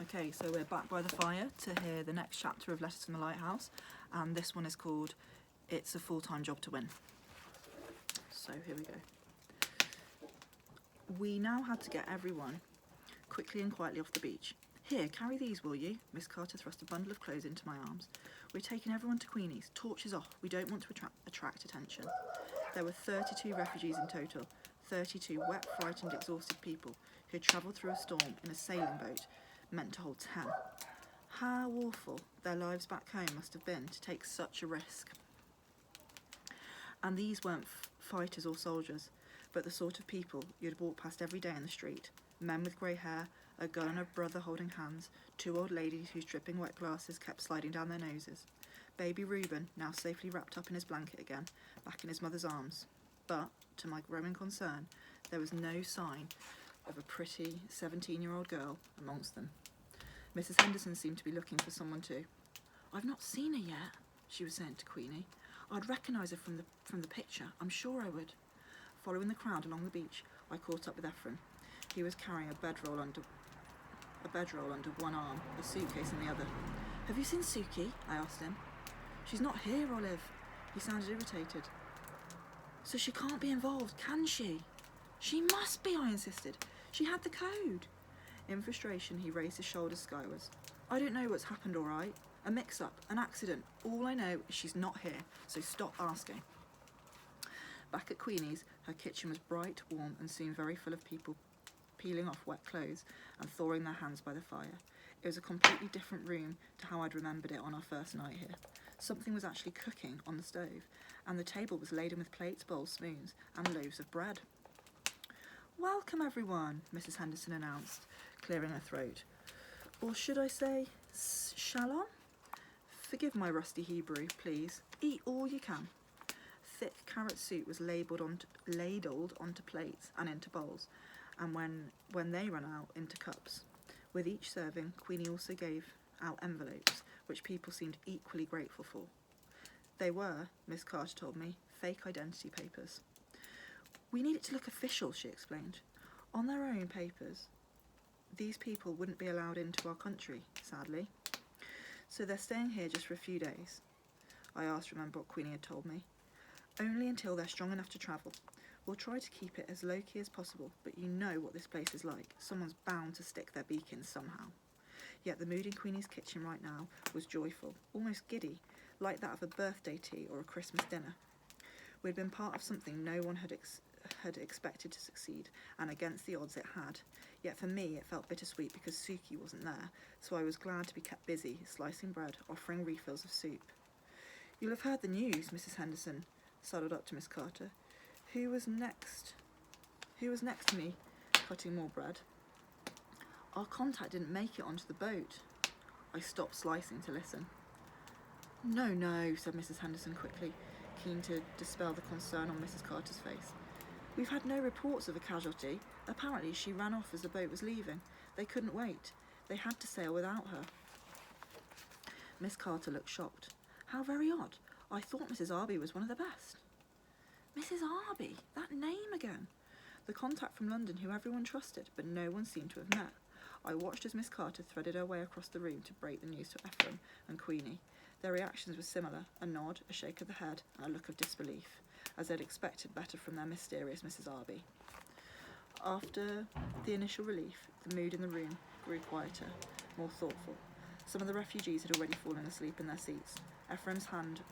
Okay, so we're back by the fire to hear the next chapter of Letters from the Lighthouse, and this one is called It's a Full-Time Job to Win. So here we go. We now had to get everyone quickly and quietly off the beach. Here, carry these, will you? Miss Carter thrust a bundle of clothes into my arms. We're taking everyone to Queenie's. Torches off. We don't want to attract attention. There were 32 refugees in total, 32 wet, frightened, exhausted people who had travelled through a storm in a sailing boat meant to hold 10. How awful their lives back home must have been to take such a risk. And these weren't fighters or soldiers, but the sort of people you'd walk past every day in the street. Men with grey hair, a girl and a brother holding hands, 2 old ladies whose dripping wet glasses kept sliding down their noses. Baby Reuben, now safely wrapped up in his blanket again, back in his mother's arms. But, to my growing concern, there was no sign of a pretty 17-year-old girl amongst them. Mrs. Henderson seemed to be looking for someone too. "I've not seen her yet," she was saying to Queenie. "I'd recognise her from the picture, I'm sure I would." Following the crowd along the beach, I caught up with Ephraim. He was carrying a bedroll under one arm, a suitcase in the other. "Have you seen Suki?" I asked him. "She's not here, Olive." He sounded irritated. "So she can't be involved, can she?" "She must be," I insisted. "She had the code." In frustration, he raised his shoulders skywards. "I don't know what's happened, all right. A mix-up, an accident. All I know is she's not here, so stop asking." Back at Queenie's, her kitchen was bright, warm, and soon very full of people peeling off wet clothes and thawing their hands by the fire. It was a completely different room to how I'd remembered it on our first night here. Something was actually cooking on the stove, and the table was laden with plates, bowls, spoons, and loaves of bread. "Welcome, everyone," Mrs. Henderson announced, clearing her throat. Or should I say, shalom? Forgive my rusty Hebrew, please. Eat all you can. Thick carrot soup was ladled onto plates and into bowls, and when they ran out, into cups. With each serving, Queenie also gave out envelopes, which people seemed equally grateful for. They were, Miss Carter told me, fake identity papers. "We need it to look official," she explained. "On their own papers, these people wouldn't be allowed into our country, sadly. So they're staying here just for a few days." I asked to remember what Queenie had told me. "Only until they're strong enough to travel. We'll try to keep it as low-key as possible, but you know what this place is like. Someone's bound to stick their beak in somehow." Yet the mood in Queenie's kitchen right now was joyful, almost giddy, like that of a birthday tea or a Christmas dinner. We'd been part of something no one had expected to succeed, and against the odds it had. Yet for me it felt bittersweet because Suki wasn't there, so I was glad to be kept busy, slicing bread, offering refills of soup. "You'll have heard the news," Mrs. Henderson sidled up to Miss Carter. Who was next to me, cutting more bread? "Our contact didn't make it onto the boat." I stopped slicing to listen. No, said Mrs. Henderson quickly, keen to dispel the concern on Mrs. Carter's face. "We've had no reports of a casualty. Apparently she ran off as the boat was leaving. They couldn't wait. They had to sail without her." Miss Carter looked shocked. "How very odd. I thought Mrs. Arby was one of the best." Mrs. Arby? That name again. The contact from London who everyone trusted, but no one seemed to have met. I watched as Miss Carter threaded her way across the room to break the news to Ephraim and Queenie. Their reactions were similar, a nod, a shake of the head, and a look of disbelief, as they'd expected better from their mysterious Mrs. Arby. After the initial relief, the mood in the room grew quieter, more thoughtful. Some of the refugees had already fallen asleep in their seats. Ephraim's hand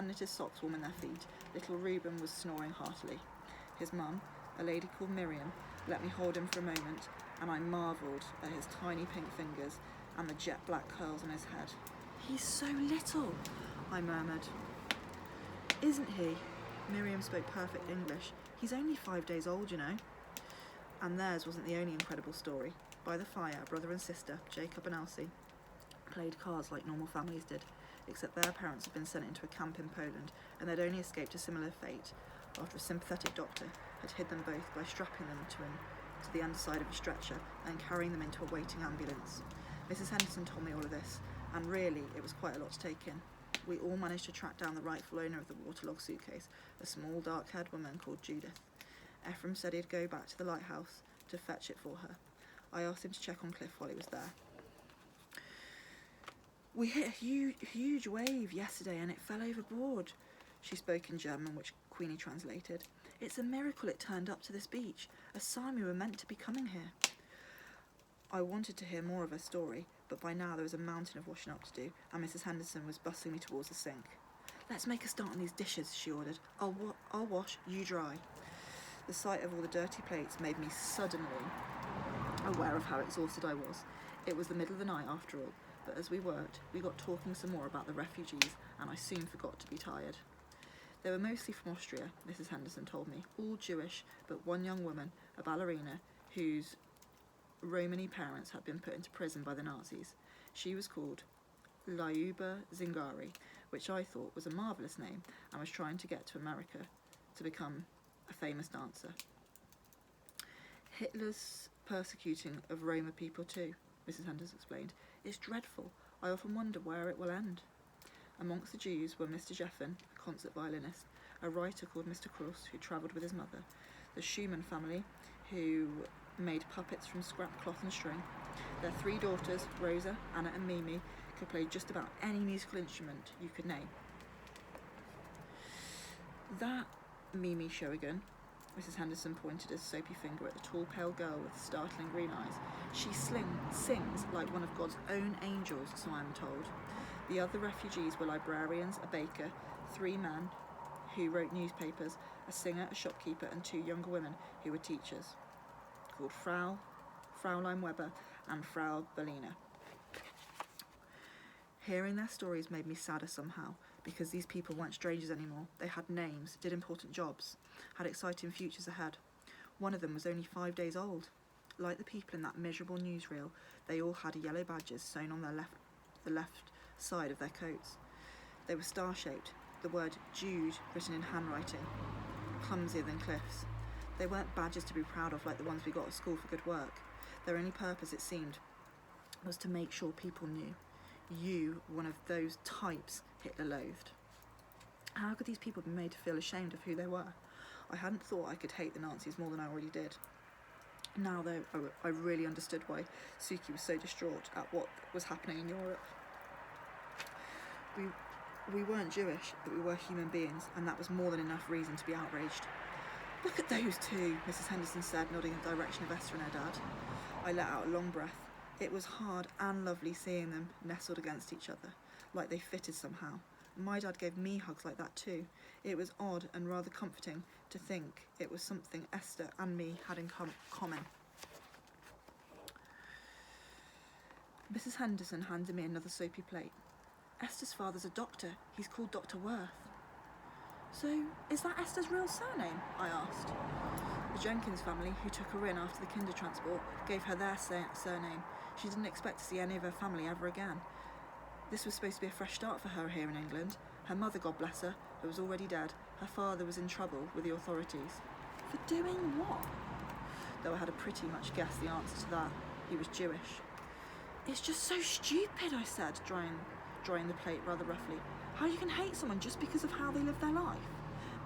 knitted socks warming their feet. Little Reuben was snoring heartily. His mum, a lady called Miriam, let me hold him for a moment, and I marvelled at his tiny pink fingers and the jet black curls on his head. "He's so little," I murmured. "Isn't he?" Miriam spoke perfect English. "He's only 5 days old, you know." And theirs wasn't the only incredible story. By the fire, a brother and sister, Jacob and Elsie, played cards like normal families did, except their parents had been sent into a camp in Poland, and they'd only escaped a similar fate after a sympathetic doctor had hid them both by strapping them to the underside of a stretcher and carrying them into a waiting ambulance. Mrs. Henderson told me all of this, and really it was quite a lot to take in. We all managed to track down the rightful owner of the waterlogged suitcase, a small dark-haired woman called Judith. Ephraim said he'd go back to the lighthouse to fetch it for her. I asked him to check on Cliff while he was there. We hit a huge wave yesterday and it fell overboard. She spoke in German, which Queenie translated. It's a miracle it turned up to this beach, a sign we were meant to be coming here. I wanted to hear more of her story, but by now there was a mountain of washing up to do, and Mrs. Henderson was bustling me towards the sink. Let's make a start on these dishes, she ordered. I'll wash, you dry. The sight of all the dirty plates made me suddenly aware of how exhausted I was. It was the middle of the night after all, but as we worked, we got talking some more about the refugees, and I soon forgot to be tired. They were mostly from Austria, Mrs. Henderson told me, all Jewish, but one young woman, a ballerina, whose Romani parents had been put into prison by the Nazis. She was called Liuba Zingari, which I thought was a marvellous name, and was trying to get to America to become a famous dancer. Hitler's persecuting of Roma people too, Mrs. Henderson explained. It's dreadful. I often wonder where it will end. Amongst the Jews were Mr. Jeffen, a concert violinist, a writer called Mr. Krauss, who travelled with his mother, the Schumann family, who made puppets from scrap cloth and string. Their 3 daughters, Rosa, Anna and Mimi, could play just about any musical instrument you could name. That Mimi Shogan, Mrs. Henderson pointed a soapy finger at the tall, pale girl with startling green eyes. She sings like one of God's own angels, so I'm told. The other refugees were librarians, a baker, 3 men who wrote newspapers, a singer, a shopkeeper, and 2 younger women who were teachers, called Fraulein Weber and Frau Berliner. Hearing their stories made me sadder somehow, because these people weren't strangers anymore. They had names, did important jobs, had exciting futures ahead. One of them was only 5 days old. Like the people in that miserable newsreel, they all had yellow badges sewn on the left side of their coats. They were star-shaped, the word Jude written in handwriting, clumsier than Cliff's. They weren't badges to be proud of like the ones we got at school for good work. Their only purpose, it seemed, was to make sure people knew. You were one of those types Hitler loathed. How could these people be made to feel ashamed of who they were? I hadn't thought I could hate the Nazis more than I already did. Now, though, I really understood why Suki was so distraught at what was happening in Europe. We weren't Jewish, but we were human beings, and that was more than enough reason to be outraged. Look at those 2, Mrs. Henderson said, nodding in the direction of Esther and her dad. I let out a long breath. It was hard and lovely seeing them nestled against each other, like they fitted somehow. My dad gave me hugs like that too. It was odd and rather comforting to think it was something Esther and me had in common. Mrs. Henderson handed me another soapy plate. Esther's father's a doctor. He's called Dr. Worth. So, is that Esther's real surname? I asked. The Jenkins family, who took her in after the Kindertransport, gave her their surname. She didn't expect to see any of her family ever again. This was supposed to be a fresh start for her here in England. Her mother, God bless her, was already dead. Her father was in trouble with the authorities. For doing what? Though I had pretty much guessed the answer to that. He was Jewish. It's just so stupid, I said, drying the plate rather roughly. How you can hate someone just because of how they live their life?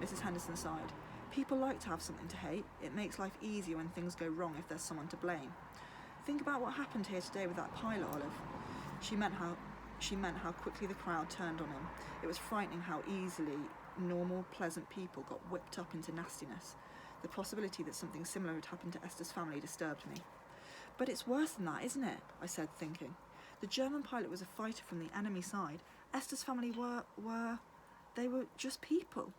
Mrs. Henderson sighed. People like to have something to hate. It makes life easier when things go wrong if there's someone to blame. Think about what happened here today with that pilot, Olive. She meant how quickly the crowd turned on him. It was frightening how easily normal, pleasant people got whipped up into nastiness. The possibility that something similar had happened to Esther's family disturbed me. But it's worse than that, isn't it? I said, thinking. The German pilot was a fighter from the enemy side. Esther's family they were just people.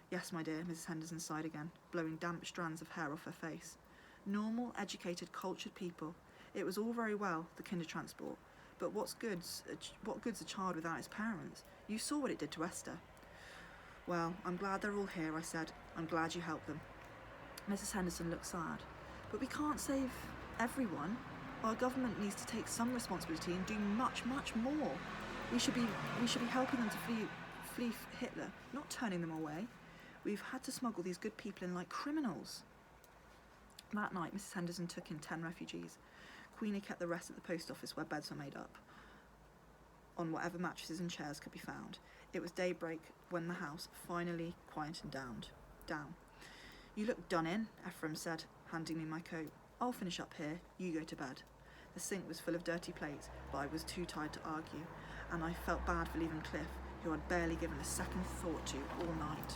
Yes, my dear, Mrs. Henderson sighed again, blowing damp strands of hair off her face. Normal, educated, cultured people. It was all very well, the Kindertransport, but what good's a child without his parents? You saw what it did to Esther. Well, I'm glad they're all here, I said. I'm glad you helped them. Mrs. Henderson looked sad. But we can't save everyone. Our government needs to take some responsibility and do much, much more. We should be helping them to flee Hitler, not turning them away. We've had to smuggle these good people in like criminals. That night, Mrs. Henderson took in 10 refugees. Queenie kept the rest at the post office where beds were made up, on whatever mattresses and chairs could be found. It was daybreak when the house finally quietened down. You look done in, Ephraim said, handing me my coat. I'll finish up here, you go to bed. The sink was full of dirty plates, but I was too tired to argue, and I felt bad for leaving Cliff, who I'd barely given a second thought to all night.